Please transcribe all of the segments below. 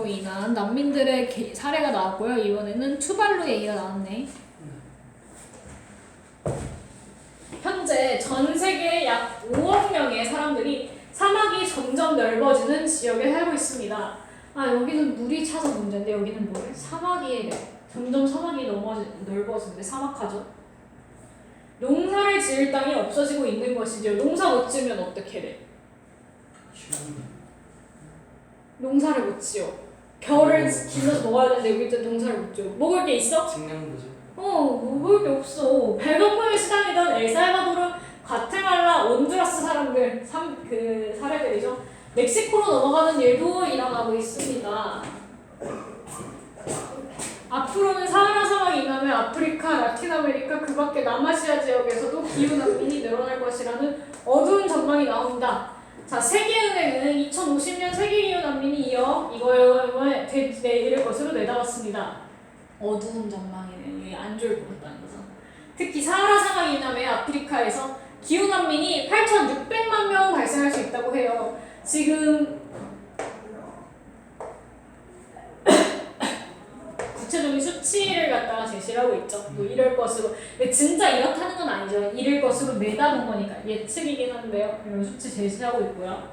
인한 난민들의 사례가 나왔고요. 이번에는 투발루 얘기가 나왔네. 현재 전 세계 약 5억 명의 사람들이 사막이 점점 넓어지는 지역에 살고 있습니다. 아, 여기는 물이 차서 문제인데 여기는 뭐래? 사막이 점점 사막이 넓어지는데 사막하죠. 농사를 지을 땅이 없어지고 있는 것이죠. 농사 못 지으면 어떻게 돼? 농사를 못 지어. 겨울을 길러서 먹어야 되는데 여기 또 농사를 못 지어. 먹을 게 있어? 식량부죠. 먹을 게 없어. 배고픔에 시달리던 엘살바도르, 과테말라, 온두라스 사람들 그 사례들이죠. 멕시코로 넘어가는 일도 일어나고 있습니다. 앞으로는 사하라 사막이 인하면 아프리카, 라틴 아메리카 그 밖에 남아시아 지역에서도 기후 난민이 늘어날 것이라는 어두운 전망이 나옵니다. 자, 세계은행은 2050년 세계기후 난민이 2억 이거에 이를 것으로 내다봤습니다. 어두운 전망이네. 이게 안 좋을 것 같다는 거죠. 특히 사하라 사막 이남의 아프리카에서 기후 난민이 8,600만 명 발생할 수 있다고 해요. 지금 구체적인 수치를 갖다가 제시를 하고 있죠. 뭐 이럴 것으로. 근데 진짜 이렇다는 건 아니죠. 이럴 것으로 내다본 거니까 예측이긴 한데요. 이런 수치 제시하고 있고요.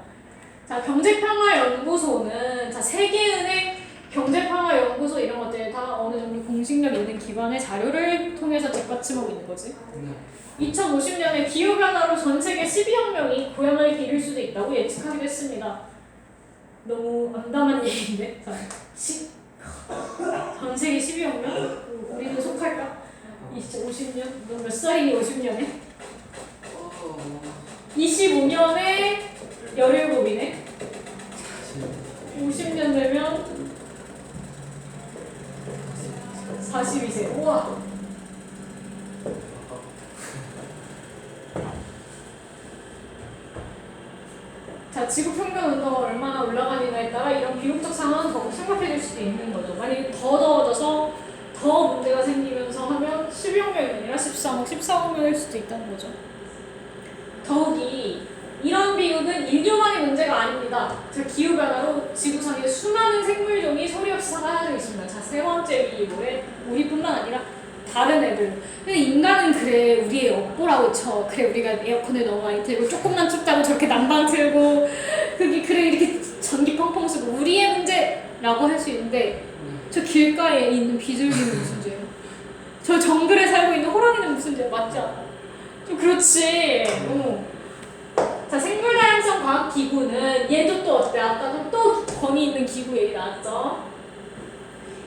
자, 경제평화연구소는 자 세계은행 경제평화연구소 이런 것들 다 어느 정도 공식력 있는 기관의 자료를 통해서 뒷받침하고 있는 거지. 2050년에 기후변화로 전 세계 12억 명이 고향을 잃을 수도 있다고 예측하기도 했습니다. 너무 암담한 얘기인데. 자, 전 세계 12억 명? 우리는 속할까? 2050년? 너 몇 살이니 50년에? 25년에 17이네? 50년 되면 42세. 우와! 자, 지구평균온도가 얼마나 올라가느냐에 따라 이런 비극적 상황은 더 심각해질 수도 있는 거죠. 만약에 더 더워져서 더 문제가 생기면서 하면 12억 명이 아니라 13억, 14억 명일 수도 있다는 거죠. 더욱이 이런 비극은 인류만의 문제가 아닙니다. 자, 기후변화로 지구상의 수많은 생물종이 소리 없이 사라지고 있습니다. 자, 세 번째 비극은 우리뿐만 아니라 다른 애들. 근데 인간은 그래 우리의 업보라고 쳐. 그래 우리가 에어컨을 너무 많이 틀고 조금만 춥다고 저렇게 난방 틀고 그래 이렇게 전기 펑펑 쓰고 우리의 문제라고 할 수 있는데 저 길가에 있는 비둘기는 무슨 죄예요? 저 정글에 살고 있는 호랑이는 무슨 죄? 맞지 않아? 좀 그렇지. 자, 생물다양성 과학기구는 얘도 또 어때? 아까도 또 권위 있는 기구 얘기 나왔죠?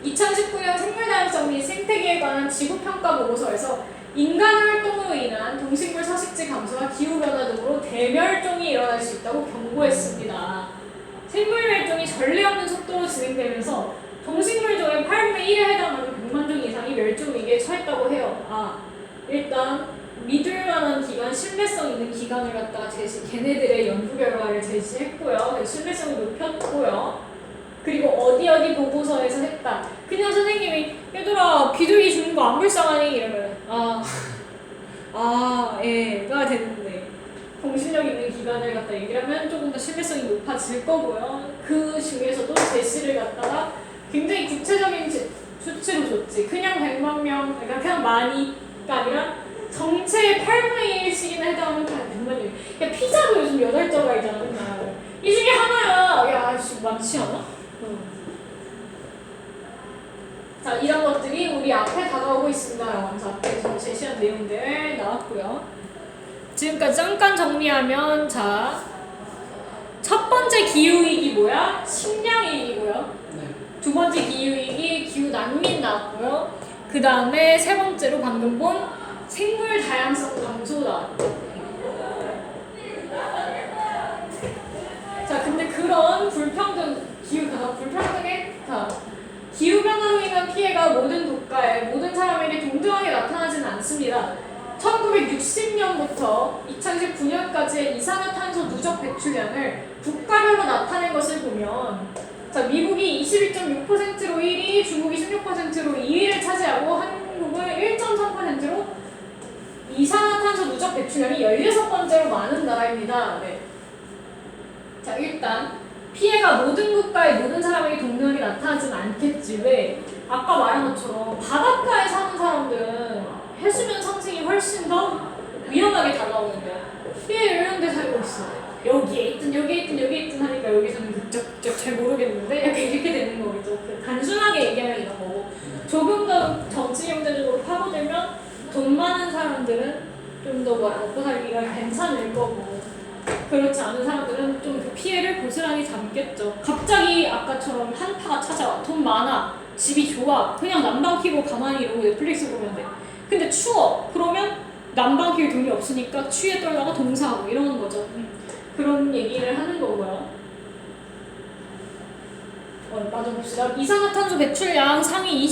2019년 생물다양성 및 생태계에 관한 지구평가 보고서에서 인간 활동으로 인한 동식물 서식지 감소와 기후변화 등으로 대멸종이 일어날 수 있다고 경고했습니다. 생물멸종이 전례 없는 속도로 진행되면서 동식물종의 8분의 1에 해당하는 100만 종 이상이 멸종 위기에 처했다고 해요. 일단 믿을 만한 기관, 신뢰성 있는 기관을 갖다가 걔네들의 연구 결과를 제시했고요. 신뢰성을 높였고요. 그리고 어디 보고서에서 했다. 그냥 선생님이 얘들아 비둘기 죽는 거 안 불쌍하니? 이러면 가 되는데 공신력 있는 기관을 갖다 얘기를 하면 조금 더 신뢰성이 높아질 거고요. 그 중에서도 제시를 갖다가 굉장히 구체적인 수치로 줬지. 그냥 100만 명, 그러니까 그냥 많이가 아니라 정체의 8분의 1씩이나 해당하는 100만 명. 야, 피자도 요즘 8조가 있잖아, 맨날. 이 중에 하나야. 야, 많지 않아? 자, 이런 것들이 우리 앞에 다가오고 있습니다. 라면서 앞에 제시한 내용들 나왔고요. 지금까지 잠깐 정리하면 자, 첫 번째 기후위기 뭐야? 식량위기고요. 두 번째 기후위기 기후난민 나왔고요. 그 다음에 세 번째로 방금 본 생물 다양성 감소 나왔죠. 자, 근데 그런 기후변화로 인한 피해가 모든 국가에 모든 사람에게 동등하게 나타나지는 않습니다. 1960년부터 2019년까지의 이산화탄소 누적 배출량을 국가별로 나타낸 것을 보면 자, 미국이 21.6%로 1위, 중국이 16%로 2위를 차지하고 한국은 1.3%로 이산화탄소 누적 배출량이 16번째로 많은 나라입니다. 네. 자, 일단 피해가 모든 국가의 모든 사람에게 동등하게 나타나지는 않겠지. 왜? 아까 말한 것처럼 바닷가에 사는 사람들은 해수면 상승이 훨씬 더 위험하게 다가오는 거야. 피해 이런 데 살고 있어. 여기에 있든 여기에 있든 여기에 있든 하니까 여기서는 그쪽 잘 모르겠는데 약간 이렇게 되는 거겠죠. 단순하게 얘기하면 이런 거고 조금 더 정치 경제적으로 파고들면 돈 많은 사람들은 좀 더 먹고 살기가 괜찮을 거고 그렇지 않은 사람들은 좀 그 피해를 고스란히 담겠죠. 갑자기 아까처럼 한파가 찾아와. 돈 많아. 집이 좋아. 그냥 난방 켜고 가만히 이러고 넷플릭스 보면 돼. 근데 추워. 그러면 난방 킬 돈이 없으니까 추위에 떨다가 동사하고 이러는 거죠. 그런 얘기를 하는 거고요. 맞아봅시다. 이산화탄소 배출량 상위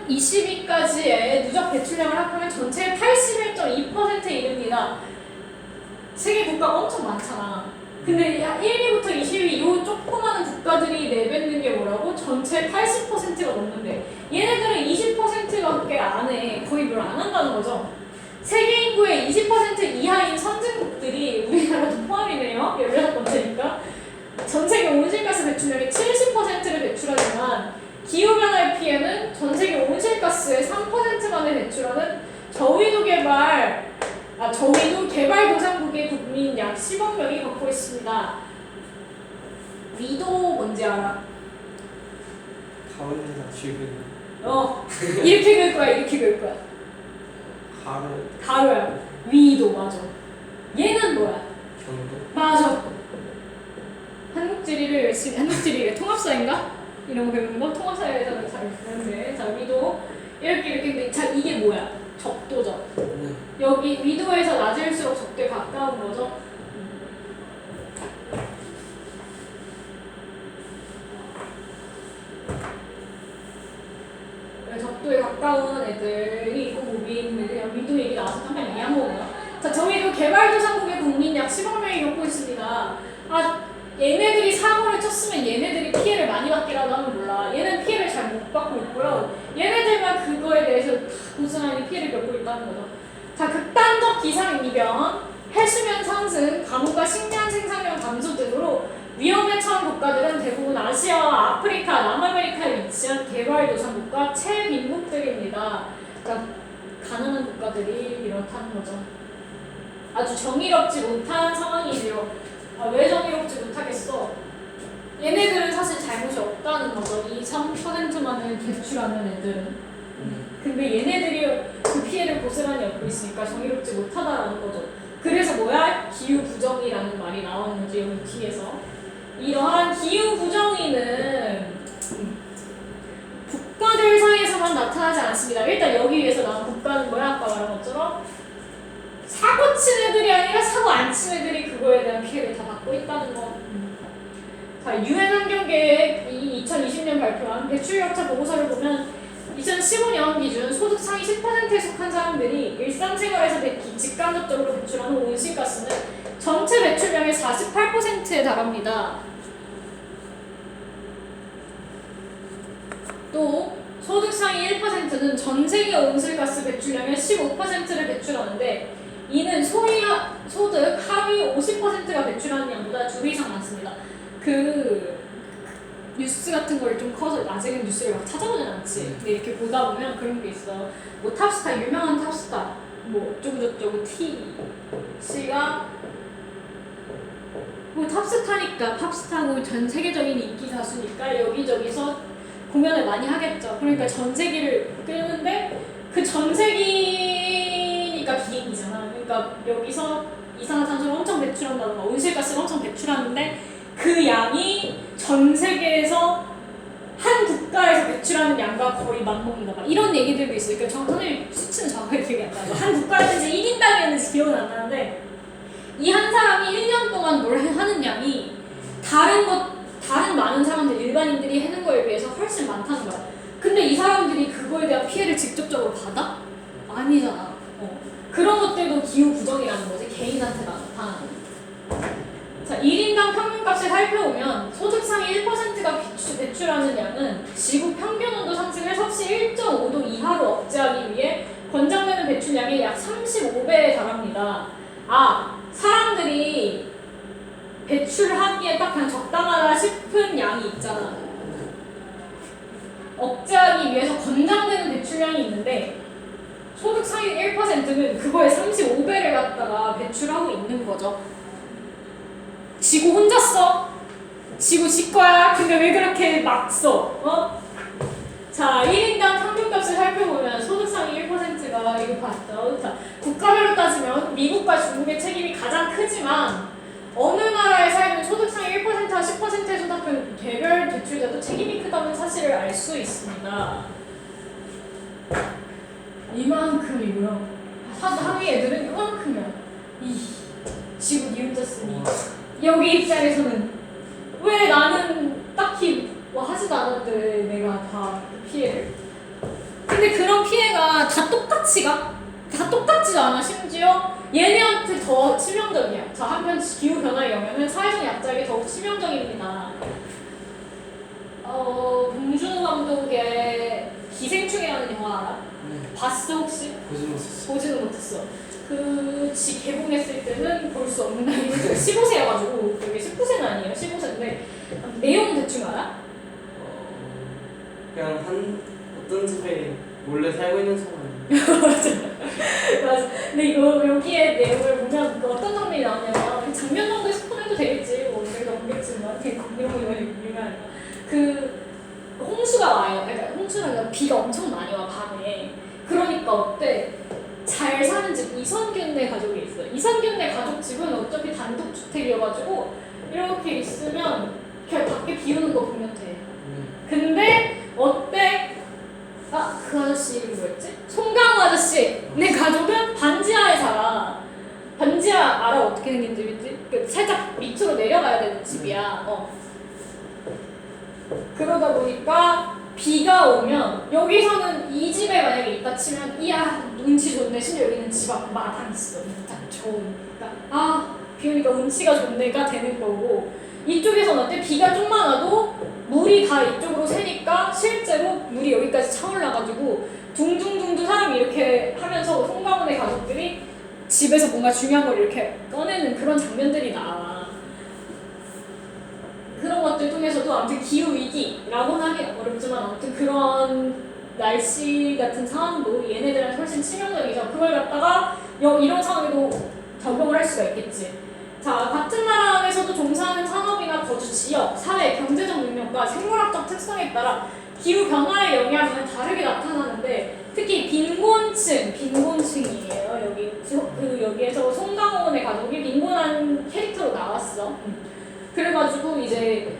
20위까지의 누적 배출량을 합하면 전체의 81.2%에 이릅니다. 세계 국가가 엄청 많잖아. 근데 1위부터 20위 요 조그마한 국가들이 내뱉는 게 뭐라고? 전체 80%가 넘는데 얘네들은 20%밖에 안 해. 거의 뭘 안 한다는 거죠. 세계 인구의 20% 이하인 선진국들이 우리나라도 포함이네요. 16번째니까. 전 세계 온실가스 배출량의 70%를 배출하지만 기후변화의 피해는 전 세계 온실가스의 3%만을 배출하는 저위도 개발도상국의 국민 약 10억 명이 겪고 있습니다. 위도 뭔지 알아? 가을이나 지금 이렇게 그릴 거야. 이렇게 그릴 거야. 가루야. 위도 맞아. 얘는 뭐야? 경도. 맞아. 한국지리를 통합사인가? 이런 거 배우는 거? 통합사에서는 잘 배우는데. 자, 위도. 이렇게. 자, 이게 뭐야? 적도죠. 네. 여기 위도에서 낮을수록 적도에 가까운 거죠. 적도에 가까운 애들이 있고 그냥 위도 얘기 나와서 잠깐 얘기한 거고요. 자, 저희도 개발도상국의 국민 약 10억 명이 겪고 있습니다. 얘네들이 사고를 쳤으면 얘네들이 피해를 많이 받기라도 하면 몰라. 얘는 피해를 잘 못 받고 있고요. 얘네들만 그거에 대해서 고스란히 피해를 겪고 있다는 거죠. 자, 극단적 기상이변, 해수면 상승, 가뭄과 식량 생산량 감소 등으로 위험에 처한 국가들은 대부분 아시아와 아프리카, 남아메리카에 위치한 개발도상국과 최빈국들입니다. 그러니까 가난한 국가들이 이렇다는 거죠. 아주 정의롭지 못한 상황이죠. 왜 정의롭지 못하겠어? 얘네들은 사실 잘못이 없다는 거죠. 이 3%만을 배출하는 애들은. 근데 얘네들이 그 피해를 고스란히 얻고 있으니까 정의롭지 못하다라는 거죠. 그래서 뭐야? 기후부정이라는 말이 나오는 거지, 여기 뒤에서. 이러한 기후부정의는 국가들 사이에서만 나타나지 않습니다. 일단 여기 위에서 나온 국가는 뭐야? 아까 말한 것처럼 사고 친 애들이 아니라 사고 안 친 애들이 그거에 대한 피해를 다 받고 있다는 거. 자, 유엔 환경계획이 2020년 발표한 배출격차 보고서를 보면 2015년 기준 소득 상위 10%에 속한 사람들이 일상생활에서 직간접적으로 배출하는 온실가스는 전체 배출량의 48%에 달합니다. 또 소득 상위 1%는 전 세계 온실가스 배출량의 15%를 배출하는데 이는 소득 하위 50%가 배출하는 양보다 2배 이상 많습니다. 뉴스 같은 걸 좀 커서 아직은 뉴스를 막 찾아보진 않지. 근데 이렇게 보다 보면 그런 게 있어. 뭐 탑스타, 유명한 탑스타, 뭐 어쩌고저쩌고 T씨가 뭐 탑스타니까 팝스타고 전 세계적인 인기 가수니까 여기저기서 공연을 많이 하겠죠. 그러니까 전 세계를 끄는데 그 전 세계니까 비행기잖아. 그러니까 여기서 이산화탄소를 엄청 배출한다던가 온실가스를 엄청 배출하는데 그 양이 전 세계에서 한 국가에서 배출하는 양과 거의 맞먹는다. 막 이런 얘기들도 있어요. 그러니까 선생님 수치는 정확하게 기억이 안 나요. 한 국가였는지 1인당이었는지 기억은 안 나는데 이 한 사람이 1년 동안 뭘 하는 양이 다른 많은 사람들, 일반인들이 하는 거에 비해서 훨씬 많다는 거야. 근데 이 사람들이 그거에 대한 피해를 직접적으로 받아? 아니잖아. 그런 것들도 기후부정이라는 거지. 개인한테 나타나는. 자, 1인당 평균값을 살펴보면 소득 상위 1%가 배출하는 양은 지구 평균 온도 상승을 섭씨 1.5도 이하로 억제하기 위해 권장되는 배출량의 약 35배에 달합니다. 사람들이 배출하기에 딱 그냥 적당하다 싶은 양이 있잖아. 억제하기 위해서 권장되는 배출량이 있는데 소득 상위 1%는 그거의 35배를 갖다가 배출하고 있는 거죠. 지구 혼자 써? 지구 지 거야? 근데 왜 그렇게 막 써? 어? 자, 1인당 평균값을 살펴보면 소득 상위 1%가 이거 봤죠? 자, 국가별로 따지면 미국과 중국의 책임이 가장 크지만 어느 나라에 살면 소득 상위 1%와 10%에 속하는 개별 대출자도 책임이 크다는 사실을 알 수 있습니다. 이만큼이고요. 하위 애들은 이만큼이야. 지구 니 혼자 쓰니. 여기 입장에서는 왜 나는 딱히 뭐 하지도 않았는데 내가 다 피해를. 근데 그런 피해가 다 똑같이 가? 다 똑같지도 않아. 심지어 얘네한테 더 치명적이야. 자, 한편 기후변화의 영향은 사회적 약자에게 더욱 치명적입니다. 봉준호 감독의 기생충이라는 영화 알아? 네. 봤어 혹시? 보지는 못했어. 지 개봉했을 때는 볼 수 없는 나이는 15세여가지고 그게 19세는 아니에요. 15세인데 내용 대충 알아? 그냥 어떤 집에 몰래 살고 있는 사람. 맞아. 근데 이거 여기에 내용을 보면 어떤 장면이 나오냐면 장면 정도에 스포해도 되겠지. 뭐 내가 모르겠지만 이런 거 유명하니까. 홍수가 와요. 그러니까 홍수가 아니라 비가 엄청 많이 와 밤에. 그러니까 어때? 잘 사는 집 이선균네 가족이 있어요. 이선균네 가족 집은 어차피 단독 주택이어가지고 이렇게 있으면 그냥 밖에 비 오는 거 보면 돼. 근데 어때? 그 아저씨 이름이 뭐였지? 송강호 아저씨. 내 가족은 반지하에 살아. 반지하 알아? 어떻게 생긴 집이지? 살짝 밑으로 내려가야 되는 집이야. 그러다 보니까 비가 오면 여기서는 이 집에 만약에 있다 치면 이야 운치 좋네. 심지어 여기는 집 앞 마당 있어. 딱 좋으니까 비 오니까 운치가 좋네가 되는 거고, 이쪽에서는 어때? 비가 좀만 와도 물이 다 이쪽으로 새니까 실제로 물이 여기까지 차올라가지고 둥둥둥둥 사람이 이렇게 하면서 송강호의 가족들이 집에서 뭔가 중요한 걸 이렇게 꺼내는 그런 장면들이 나와. 그런 것들 통해서도 아무튼 기후위기라고는 하기 어렵지만 아무튼 그런 날씨 같은 상황도 얘네들한테 훨씬 치명적이죠. 그걸 갖다가 이런 상황에도 적용을 할 수가 있겠지. 자, 같은 나라 안에서도 종사하는 산업이나 거주 지역, 사회, 경제적 능력과 생물학적 특성에 따라 기후 변화의 영향은 다르게 나타나는데 특히 빈곤층이에요. 여기에서 송강호의 가족이 빈곤한 캐릭터로 나왔어. 그래가지고 이제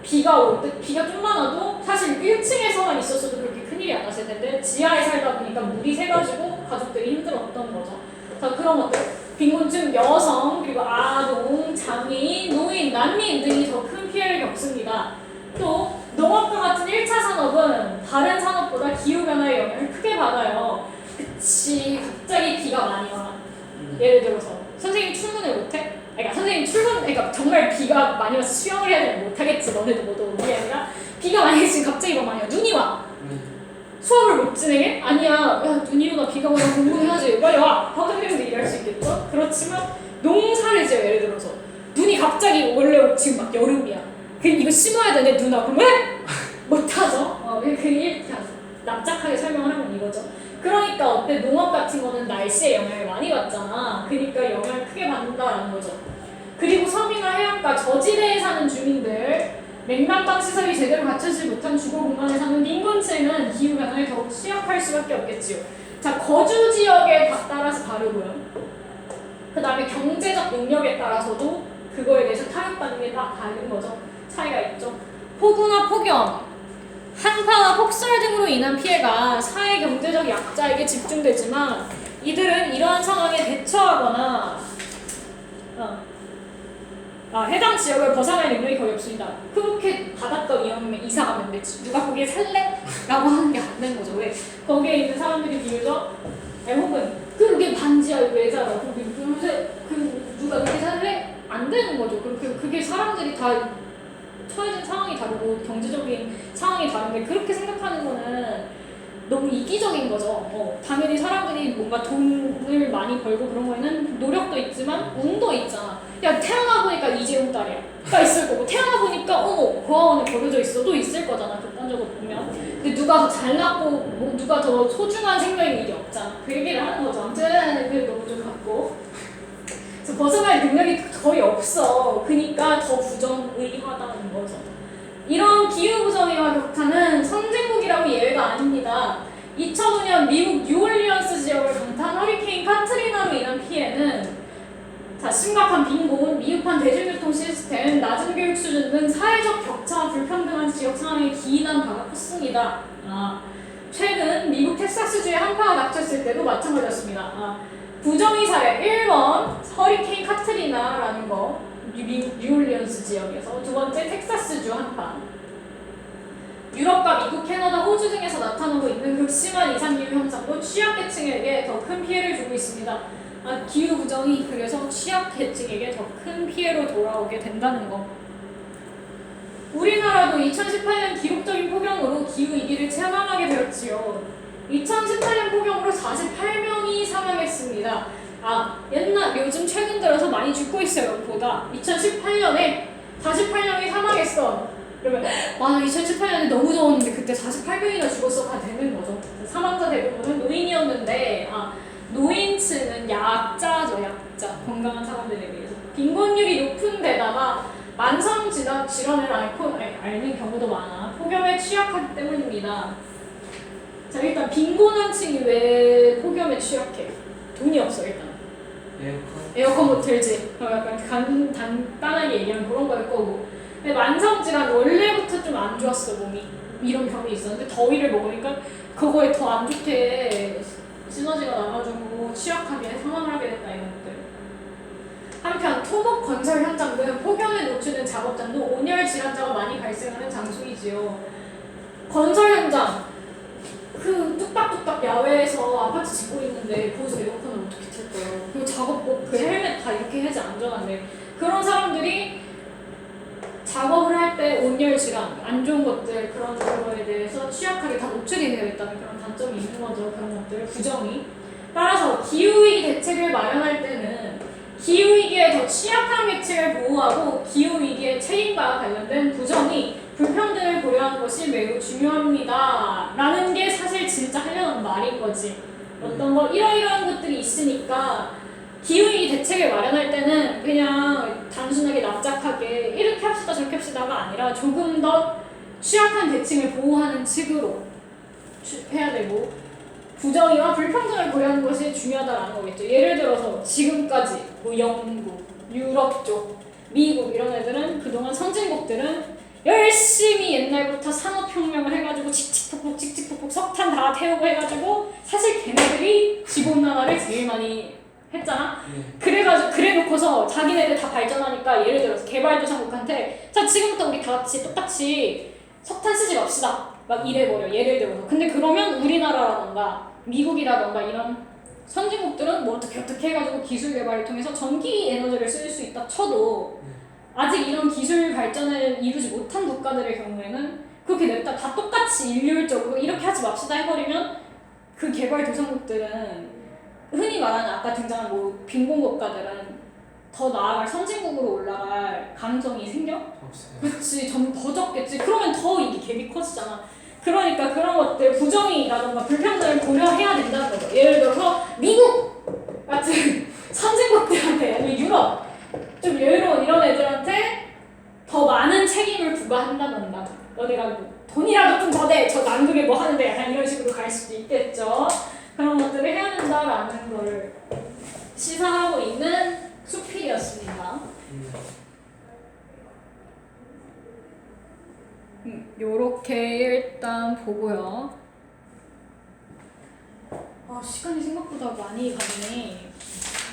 비가 좀만 와도 사실 1층에서만 있었어도 그렇게 큰일이 안 났을 텐데 지하에 살다 보니까 물이 새가지고 가족들이 힘들었던 거죠. 자, 그런 것들 빈곤층, 여성, 그리고 아동, 장애인, 노인, 난민 등이 더 큰 피해를 겪습니다. 또 농업과 같은 1차 산업은 다른 산업보다 기후변화의 영향을 크게 받아요. 그치, 갑자기 비가 많이 와. 예를 들어서 선생님 출근을 못해? 그러니까 정말 비가 많이 와서 수영을 해야 되면 못하겠지. 너네도 모두 그게 아니라 비가 많이 지금 갑자기 막 많이 와. 눈이 와. 수업을 못 진행해? 아니야. 야, 눈이 오나 비가 오나 공부해야지. 빨리 와. 선생님도 일할 수 있겠죠? 그렇지만 농사를 지어. 예를 들어서 눈이 갑자기 원래 지금 막 여름이야. 이거 심어야 되는데 눈 와. 그럼 왜? 못하죠. 그냥 납작하게 설명을 하면 이거죠. 그러니까 어때? 농업 같은 거는 날씨의 영향을 많이 받잖아. 그러니까 영향을 크게 받는다라는 거죠. 그리고 섬이나 해안가 저지대에 사는 주민들, 냉난방 시설이 제대로 갖춰지지 못한 주거 공간에 사는 빈곤층은 기후변화에 더욱 취약할 수밖에 없겠지요. 자, 거주 지역에 따라서 다르고요. 그 다음에 경제적 능력에 따라서도 그거에 대해서 타격받는 게 다 다른 거죠. 차이가 있죠. 폭우나 폭염, 한파와 폭설 등으로 인한 피해가 사회 경제적 약자에게 집중되지만 이들은 이러한 상황에 대처하거나 해당 지역을 벗어날 능력이 거의 없습니다. 그렇게 바닷가 위험에 이사 가면 되지. 누가 거기에 살래? 라고 하는 게 안 되는 거죠. 왜? 거기에 있는 사람들이 비교적 혹은 그게 반지하 왜 살아? 요새 누가 그렇게 살래? 안 되는 거죠. 그게 사람들이 다 처해진 상황이 다르고 경제적인 상황이 다른데 그렇게 생각하는 거는 너무 이기적인 거죠. 당연히 사람들이 뭔가 돈을 많이 벌고 그런 거에는 노력도 있지만 운도 있잖아. 야 태어나 보니까 이재용 딸이야.가 있을 거고 태어나 보니까 어머 고아원에 버려져 있어도 있을 거잖아 객관적으로 보면. 근데 누가 더 잘났고 뭐 누가 더 소중한 생명이 일이 없잖아. 그 얘기를 하는 거죠. 아무튼 그 너무 좀 같고. 그래서 벗어날 능력이 거의 없어. 그러니까 더 부정의하다는 거죠. 이런 기후부정의와 격차는 선진국이라고 예외가 아닙니다. 2005년 미국 뉴올리언스 지역을 강타한 허리케인 카트리나로 인한 피해는 자, 심각한 빈곤, 미흡한 대중교통 시스템, 낮은 교육 수준 등 사회적 격차와 불평등한 지역 상황에 기인한 바가 컸습니다. 최근 미국 텍사스주에 한파가 닥쳤을 때도 마찬가지였습니다. 부정의 사례 1번 허리케인 카트리나라는 거 미국 뉴올리언스 지역에서, 두 번째 텍사스주 한파. 유럽과 미국, 캐나다, 호주 등에서 나타나고 있는 극심한 이상기후 현상도 취약계층에게 더 큰 피해를 주고 있습니다. 기후부정이 그래서 취약계층에게 더 큰 피해로 돌아오게 된다는 거. 우리나라도 2018년 기록적인 폭염으로 기후위기를 체감하게 되었지요. 2018년 폭염으로 48명이 사망했습니다. 요즘 최근 들어서 많이 죽고 있어요. 보다 2018년에 48명이 사망했어. 그러면 2018년에 너무 더웠는데 그때 48명이나 죽었어가 되는 거죠. 사망자 대부분은 노인이었는데 노인층은 약자죠. 약자. 건강한 사람들에 비해서. 빈곤율이 높은 데다가 만성 질환을 앓는 경우도 많아. 폭염에 취약하기 때문입니다. 자, 일단 빈곤한 층이 왜 폭염에 취약해? 돈이 없어. 일단 에어컨 못 틀지. 약간 간단하게 얘기하면 그런 거일 거고. 근데 만성 질환 원래부터 좀 안 좋았어 몸이. 이런 병이 있었는데 더위를 먹으니까 그거에 더 안 좋게 시너지가 나가지고 취약하게 사망을 하게 됐다 이런 것들. 한편 토목 건설 현장 등 폭염에 노출된 작업장도 온열 질환자가 많이 발생하는 장소이지요. 건설 현장 그 뚝딱뚝딱 야외에서 아파트 짓고 있는데 거기서 에어컨을 어떻게 틀 거예요? 그리고 작업복 그 헬멧 다 이렇게 해야지 안전한데 그런 사람들이 작업을 할 때 온열 질환, 안 좋은 것들 그런 거에 대해서 취약하게 다 노출이 되어 있다는 그런 단점이 있는 거죠. 그런 것들 부정이. 따라서 기후위기 대책을 마련할 때는 기후위기에 더 취약한 계층을 보호하고 기후위기의 책임과 관련된 부정이 불평등을 고려하는 것이 매우 중요합니다. 라는 게 사실 진짜 하려는 말인 거지. 어떤 거 이러이러한 것들이 있으니까 기후위기 대책을 마련할 때는 그냥 단순하게 납작하게 이렇게 합시다 저렇게 합시다가 아니라 조금 더 취약한 계층을 보호하는 측으로 해야 되고 부정의와 불평등을 고려하는 것이 중요하다라는 거겠죠. 예를 들어서 지금까지 뭐 영국, 유럽 쪽, 미국 이런 애들은 그동안 선진국들은 열심히 옛날부터 산업혁명을 해가지고 칙칙폭폭 석탄 다 태우고 해가지고 사실 걔네들이 지구온난화를 제일 많이 했잖아. 그래놓고서 자기네들 다 발전하니까 예를 들어서 개발도상국한테 자 지금부터 우리 다 같이 똑같이 석탄 쓰지 맙시다 막 이래버려. 예를 들어서. 근데 그러면 우리나라라던가 미국이라던가 이런 선진국들은 뭐 어떻게 해가지고 기술 개발을 통해서 전기 에너지를 쓸 수 있다 쳐도 아직 이런 기술 발전을 이루지 못한 국가들의 경우에는 그렇게 냅다 다 똑같이 일률적으로 이렇게 하지 맙시다 해버리면 그 개발도상국들은 흔히 말하는 아까 등장한 뭐 빈곤 국가들은 더 나아갈 선진국으로 올라갈 가능성이 생겨? 그치, 좀 더 적겠지. 그러면 더 이게 갭이 커지잖아. 그러니까 그런 것들 부정의라던가 불평등을 고려해야 된다는 거죠. 예를 들어서 미국 같은 선진국들한테 아니면 유럽 좀 여유로운 이런 애들한테 더 많은 책임을 부과한다던가 너네가 돈이라도 좀 더 내! 저 남극에 뭐 하는데 약간 이런 식으로 갈 수도 있겠죠. 그런 것들을 해야 된다라는 걸 시사하고 있는 수필이었습니다. 요렇게 일단 보고요. 시간이 생각보다 많이 가네.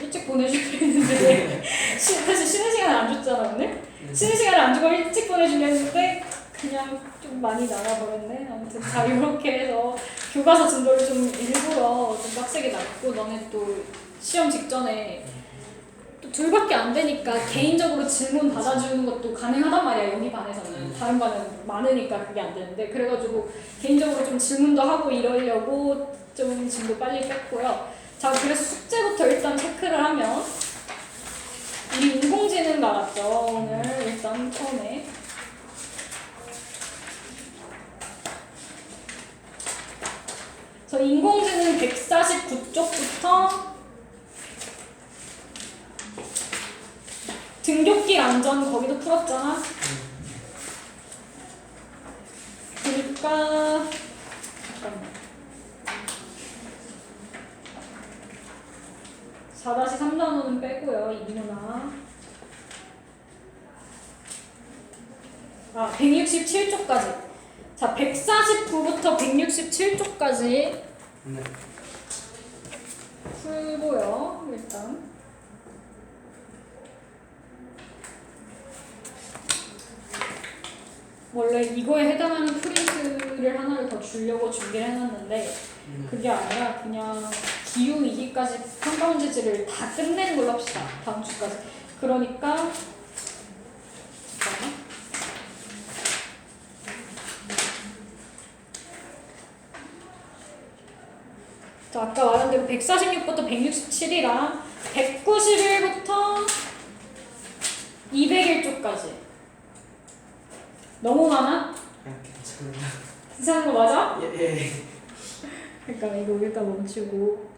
일찍 보내주려 했는데 사실 쉬는 시간을 안 줬잖아 오늘? 쉬는 시간을 안 주고 일찍 보내주려 했는데 그냥 좀 많이 나가버렸네. 아무튼 자 이렇게 해서 교과서 진도를 좀 일부러 좀 빡세게 놨고 너네 또 시험 직전에 또 둘밖에 안 되니까 개인적으로 질문 받아주는 것도 가능하단 말이야. 여기 반에서는 다른 반은 많으니까 그게 안 되는데 그래가지고 개인적으로 좀 질문도 하고 이러려고 좀 진도 빨리 뺐고요. 자 그래서 숙제부터 일단 체크를 하면 우리 인공지능 인공지능 나왔죠 오늘 일단 처음에. 저 인공지능 149쪽부터 등굣길 안전 거기도 풀었잖아. 그러니까 잠깐만. 4-3 단원은 빼고요. 이누나. 167쪽까지. 자, 149부터 167쪽까지 네. 풀고요. 일단. 원래 이거에 해당하는 프린트를 하나를 더 주려고 준비를 해놨는데 그게 아니라 그냥 기후-위기까지 평가문제지를 다 끝내는 걸로 합시다. 다음 주까지. 그러니까 잠깐만. 자, 아까 말한 대로 146부터 167이랑 191부터 201쪽까지. 너무 많아? 괜찮아요. 괜찮은 거 맞아? 예. 그러니까 이거 일단 멈추고